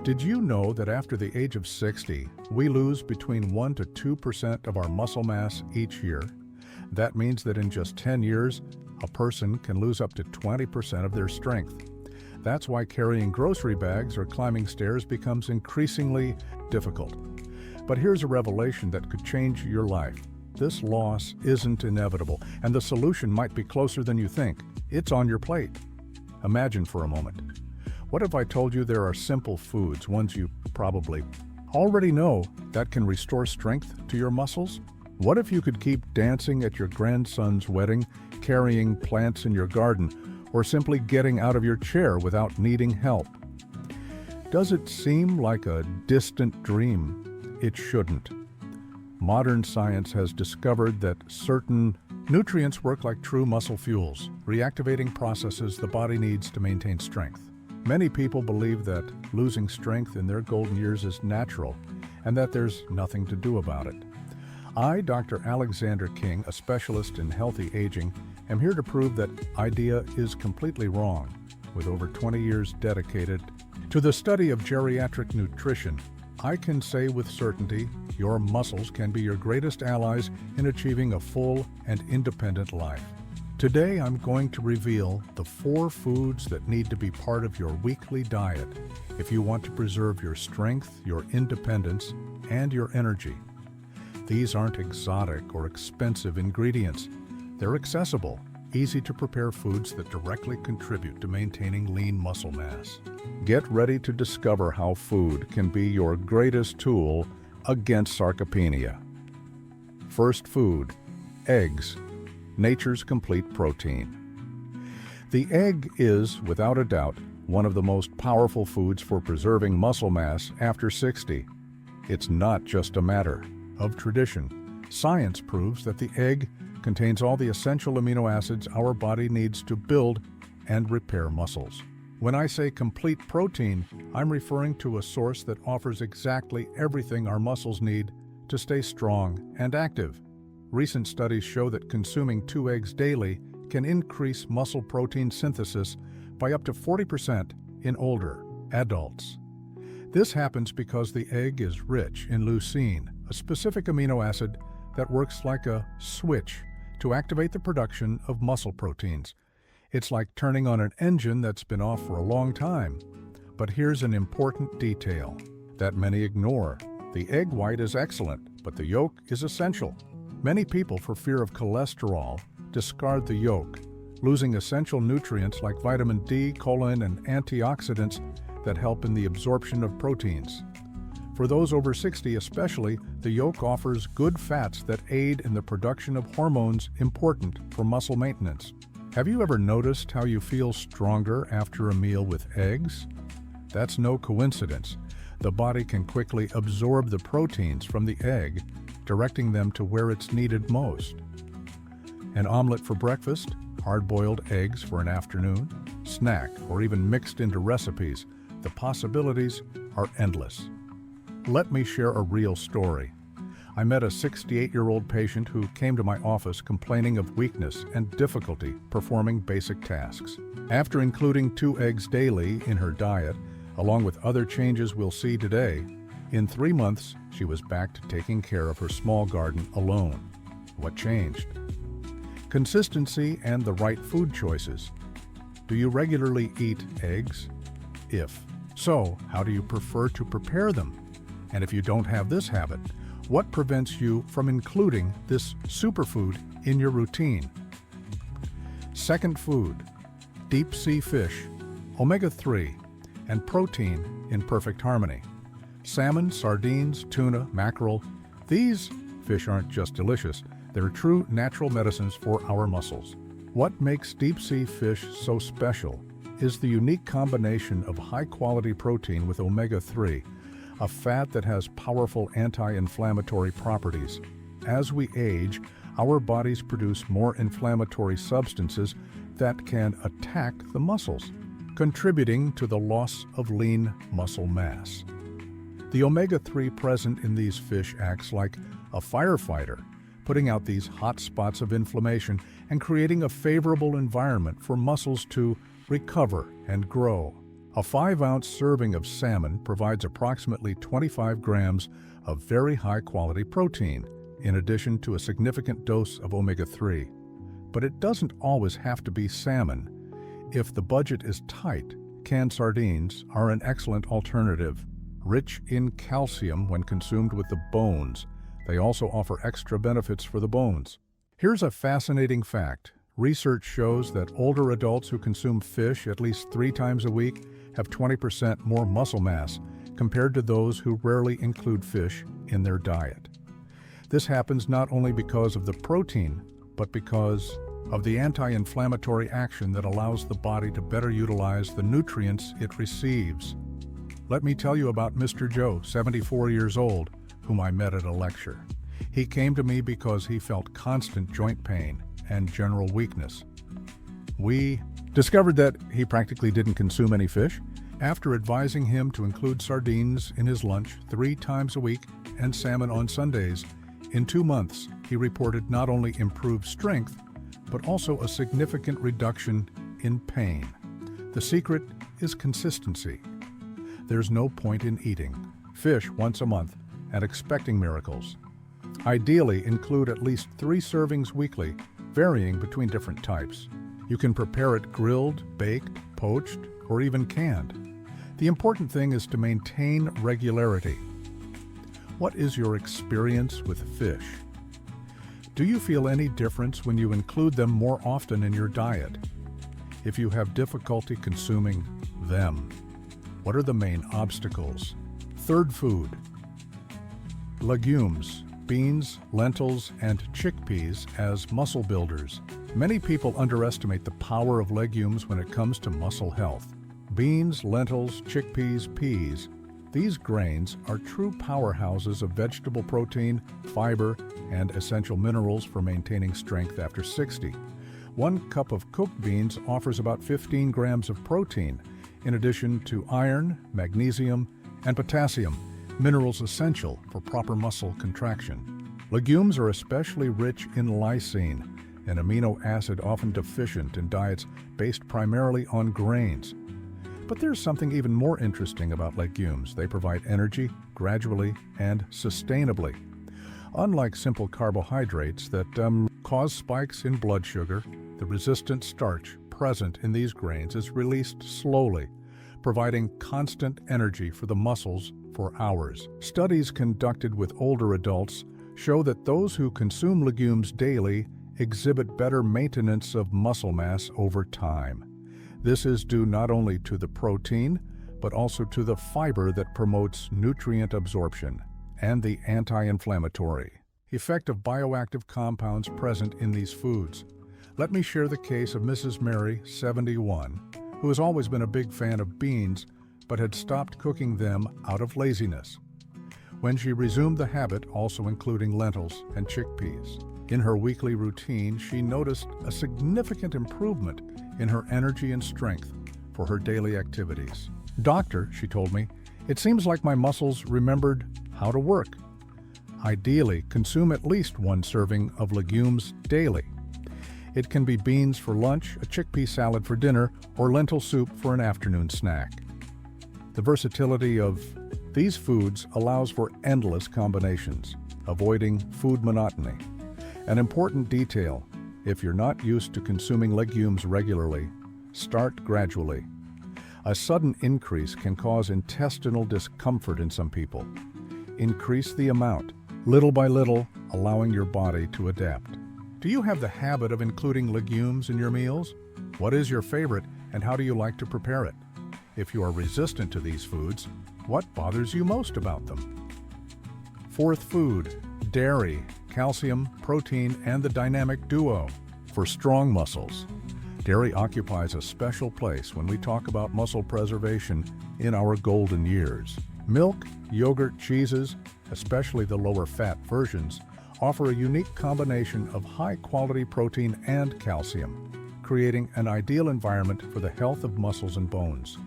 Did you know that after the age of 60, we lose between 1 to 2% of our muscle mass each year? That means that in just 10 years, a person can lose up to 20% of their strength. That's why carrying grocery bags or climbing stairs becomes increasingly difficult. But here's a revelation that could change your life. This loss isn't inevitable, and the solution might be closer than you think. It's on your plate. Imagine for a moment. What if I told you there are simple foods, ones you probably already know, that can restore strength to your muscles? What if you could keep dancing at your grandson's wedding, carrying plants in your garden, or simply getting out of your chair without needing help? Does it seem like a distant dream? It shouldn't. Modern science has discovered that certain nutrients work like true muscle fuels, reactivating processes the body needs to maintain strength. Many people believe that losing strength in their golden years is natural and that there's nothing to do about it. I, Dr. Alexander King, a specialist in healthy aging, am here to prove that idea is completely wrong. With over 20 years dedicated to the study of geriatric nutrition, I can say with certainty your muscles can be your greatest allies in achieving a full and independent life. Today, I'm going to reveal the 4 foods that need to be part of your weekly diet if you want to preserve your strength, your independence, and your energy. These aren't exotic or expensive ingredients. They're accessible, easy-to-prepare foods that directly contribute to maintaining lean muscle mass. Get ready to discover how food can be your greatest tool against sarcopenia. First food, eggs, nature's complete protein. The egg is, without a doubt, one of the most powerful foods for preserving muscle mass after 60. It's not just a matter of tradition. Science proves that the egg contains all the essential amino acids our body needs to build and repair muscles. When I say complete protein, I'm referring to a source that offers exactly everything our muscles need to stay strong and active. Recent studies show that consuming 2 eggs daily can increase muscle protein synthesis by up to 40% in older adults. This happens because the egg is rich in leucine, a specific amino acid that works like a switch to activate the production of muscle proteins. It's like turning on an engine that's been off for a long time. But here's an important detail that many ignore. The egg white is excellent, but the yolk is essential. Many people, for fear of cholesterol, discard the yolk, losing essential nutrients like vitamin D, choline, and antioxidants that help in the absorption of proteins. For those over 60 especially, the yolk offers good fats that aid in the production of hormones important for muscle maintenance. Have you ever noticed how you feel stronger after a meal with eggs? That's no coincidence. The body can quickly absorb the proteins from the egg, directing them to where it's needed most. An omelet for breakfast, hard-boiled eggs for an afternoon, snack, or even mixed into recipes, the possibilities are endless. Let me share a real story. I met a 68-year-old patient who came to my office complaining of weakness and difficulty performing basic tasks. After including 2 eggs daily in her diet, along with other changes we'll see today, in 3 months, she was back to taking care of her small garden alone. What changed? Consistency and the right food choices. Do you regularly eat eggs? If so, how do you prefer to prepare them? And if you don't have this habit, what prevents you from including this superfood in your routine? Second food, deep sea fish, omega-3, and protein in perfect harmony. Salmon, sardines, tuna, mackerel, these fish aren't just delicious, they're true natural medicines for our muscles. What makes deep sea fish so special is the unique combination of high-quality protein with omega-3, a fat that has powerful anti-inflammatory properties. As we age, our bodies produce more inflammatory substances that can attack the muscles, contributing to the loss of lean muscle mass. The omega-3 present in these fish acts like a firefighter, putting out these hot spots of inflammation and creating a favorable environment for muscles to recover and grow. A 5-ounce serving of salmon provides approximately 25 grams of very high-quality protein, in addition to a significant dose of omega-3. But it doesn't always have to be salmon. If the budget is tight, canned sardines are an excellent alternative. Rich in calcium when consumed with the bones, they also offer extra benefits for the bones. Here's a fascinating fact. Research shows that older adults who consume fish at least 3 times a week have 20% more muscle mass compared to those who rarely include fish in their diet. This happens not only because of the protein, but because of the anti-inflammatory action that allows the body to better utilize the nutrients it receives. Let me tell you about Mr. Joe, 74 years old, whom I met at a lecture. He came to me because he felt constant joint pain and general weakness. We discovered that he practically didn't consume any fish. After advising him to include sardines in his lunch 3 times a week and salmon on Sundays, in 2 months he reported not only improved strength, but also a significant reduction in pain. The secret is consistency. There's no point in eating fish once a month and expecting miracles. Ideally, include at least 3 servings weekly, varying between different types. You can prepare it grilled, baked, poached, or even canned. The important thing is to maintain regularity. What is your experience with fish? Do you feel any difference when you include them more often in your diet? If you have difficulty consuming them, what are the main obstacles? Third food. Legumes, beans, lentils, and chickpeas as muscle builders. Many people underestimate the power of legumes when it comes to muscle health. Beans, lentils, chickpeas, peas. These grains are true powerhouses of vegetable protein, fiber, and essential minerals for maintaining strength after 60. 1 cup of cooked beans offers about 15 grams of protein, in addition to iron, magnesium, and potassium, minerals essential for proper muscle contraction. Legumes are especially rich in lysine, an amino acid often deficient in diets based primarily on grains. But there's something even more interesting about legumes. They provide energy gradually and sustainably. Unlike simple carbohydrates that cause spikes in blood sugar, the resistant starch present in these grains is released slowly, providing constant energy for the muscles for hours. Studies conducted with older adults show that those who consume legumes daily exhibit better maintenance of muscle mass over time. This is due not only to the protein, but also to the fiber that promotes nutrient absorption and the anti-inflammatory effect of bioactive compounds present in these foods. Let me share the case of Mrs. Mary, 71, who has always been a big fan of beans, but had stopped cooking them out of laziness. When she resumed the habit, also including lentils and chickpeas, in her weekly routine, she noticed a significant improvement in her energy and strength for her daily activities. "Doctor," she told me, "it seems like my muscles remembered how to work." Ideally, consume at least 1 serving of legumes daily. It can be beans for lunch, a chickpea salad for dinner, or lentil soup for an afternoon snack. The versatility of these foods allows for endless combinations, avoiding food monotony. An important detail: if you're not used to consuming legumes regularly, start gradually. A sudden increase can cause intestinal discomfort in some people. Increase the amount, little by little, allowing your body to adapt. Do you have the habit of including legumes in your meals? What is your favorite and how do you like to prepare it? If you are resistant to these foods, what bothers you most about them? Fourth food, dairy, calcium, protein, and the dynamic duo for strong muscles. Dairy occupies a special place when we talk about muscle preservation in our golden years. Milk, yogurt, cheeses, especially the lower fat versions, offer a unique combination of high-quality protein and calcium, creating an ideal environment for the health of muscles and bones.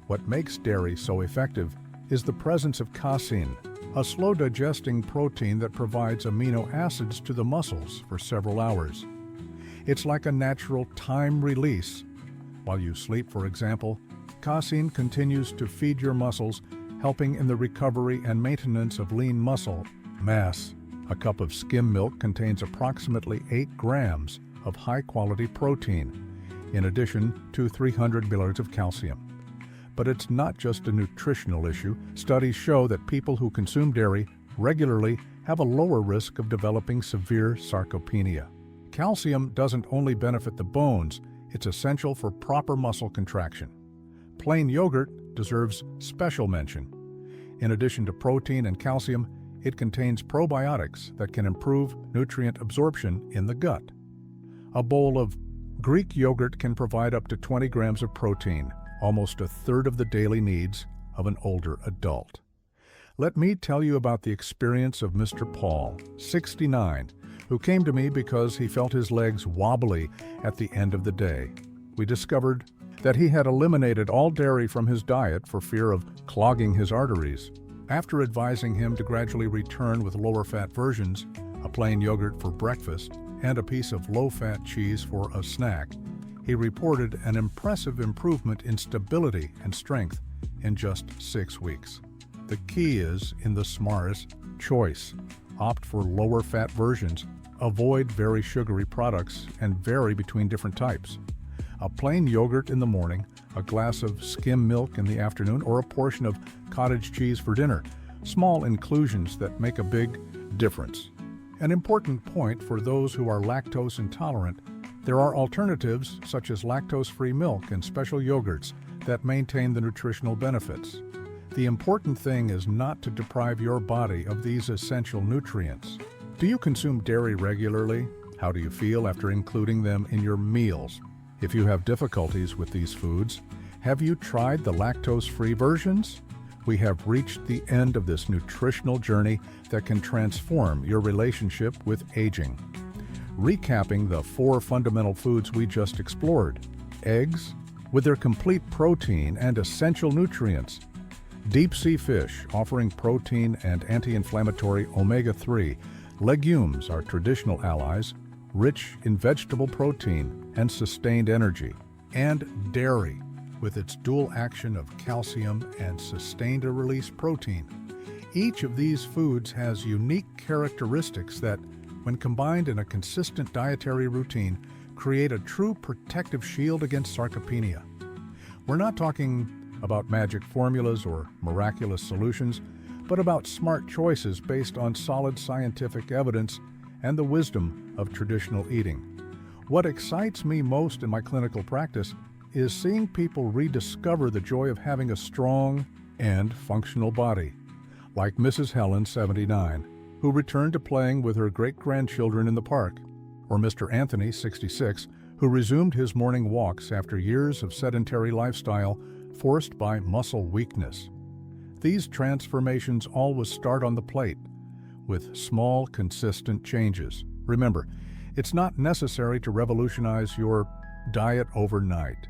What makes dairy so effective is the presence of casein, a slow-digesting protein that provides amino acids to the muscles for several hours. It's like a natural time release. While you sleep, for example, casein continues to feed your muscles, helping in the recovery and maintenance of lean muscle mass. A cup of skim milk contains approximately 8 grams of high-quality protein, in addition to 300 milligrams of calcium. But it's not just a nutritional issue. Studies show that people who consume dairy regularly have a lower risk of developing severe sarcopenia. Calcium doesn't only benefit the bones, it's essential for proper muscle contraction. Plain yogurt deserves special mention. In addition to protein and calcium, it contains probiotics that can improve nutrient absorption in the gut. A bowl of Greek yogurt can provide up to 20 grams of protein, almost a third of the daily needs of an older adult. Let me tell you about the experience of Mr. Paul, 69, who came to me because he felt his legs wobbly at the end of the day. We discovered that he had eliminated all dairy from his diet for fear of clogging his arteries. After advising him to gradually return with lower-fat versions, a plain yogurt for breakfast, and a piece of low-fat cheese for a snack, he reported an impressive improvement in stability and strength in just 6 weeks. The key is in the smartest choice. Opt for lower-fat versions, avoid very sugary products, and vary between different types. A plain yogurt in the morning, a glass of skim milk in the afternoon, or a portion of cottage cheese for dinner. Small inclusions that make a big difference. An important point for those who are lactose intolerant: there are alternatives such as lactose-free milk and special yogurts that maintain the nutritional benefits. The important thing is not to deprive your body of these essential nutrients. Do you consume dairy regularly? How do you feel after including them in your meals? If you have difficulties with these foods, have you tried the lactose-free versions? We have reached the end of this nutritional journey that can transform your relationship with aging. Recapping the 4 fundamental foods we just explored: eggs, with their complete protein and essential nutrients; deep-sea fish, offering protein and anti-inflammatory omega-3; legumes, our traditional allies, rich in vegetable protein and sustained energy; and dairy, with its dual action of calcium and sustained-release protein. Each of these foods has unique characteristics that, when combined in a consistent dietary routine, create a true protective shield against sarcopenia. We're not talking about magic formulas or miraculous solutions, but about smart choices based on solid scientific evidence and the wisdom of traditional eating. What excites me most in my clinical practice is seeing people rediscover the joy of having a strong and functional body, like Mrs. Helen, 79, who returned to playing with her great-grandchildren in the park, or Mr. Anthony, 66, who resumed his morning walks after years of sedentary lifestyle forced by muscle weakness. These transformations always start on the plate, with small, consistent changes. Remember, it's not necessary to revolutionize your diet overnight.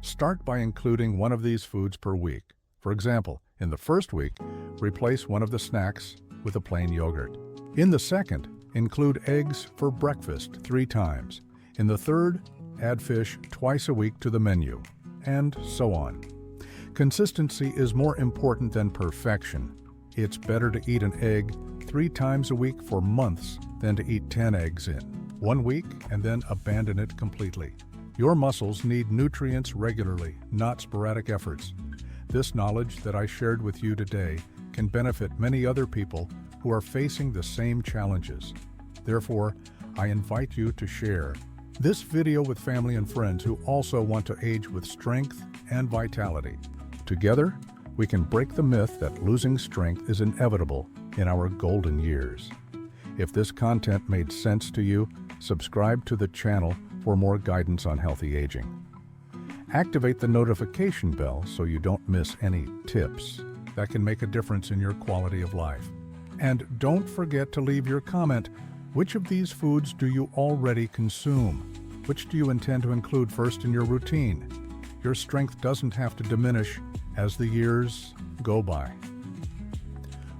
Start by including one of these foods per week. For example, in the first week, replace one of the snacks with a plain yogurt. In the second, include eggs for breakfast 3 times. In the third, add fish twice a week to the menu, and so on. Consistency is more important than perfection. It's better to eat an egg 3 times a week for months than to eat 10 eggs in 1 week and then abandon it completely. Your muscles need nutrients regularly, not sporadic efforts. This knowledge that I shared with you today can benefit many other people who are facing the same challenges. Therefore, I invite you to share this video with family and friends who also want to age with strength and vitality. Together, we can break the myth that losing strength is inevitable in our golden years. If this content made sense to you, subscribe to the channel for more guidance on healthy aging. Activate the notification bell so you don't miss any tips that can make a difference in your quality of life. And don't forget to leave your comment. Which of these foods do you already consume? Which do you intend to include first in your routine? Your strength doesn't have to diminish as the years go by.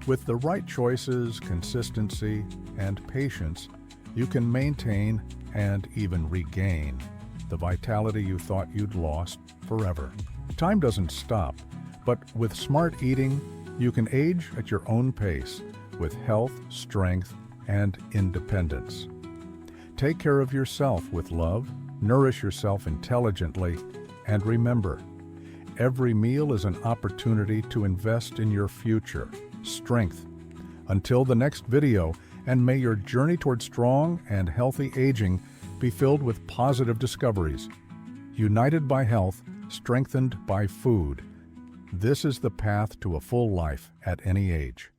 With the right choices, consistency, and patience, you can maintain and even regain the vitality you thought you'd lost forever. Time doesn't stop, but with smart eating, you can age at your own pace with health, strength, and independence. Take care of yourself with love, nourish yourself intelligently, and remember, every meal is an opportunity to invest in your future, strength. Until the next video, and may your journey toward strong and healthy aging be filled with positive discoveries. United by health, strengthened by food. This is the path to a full life at any age.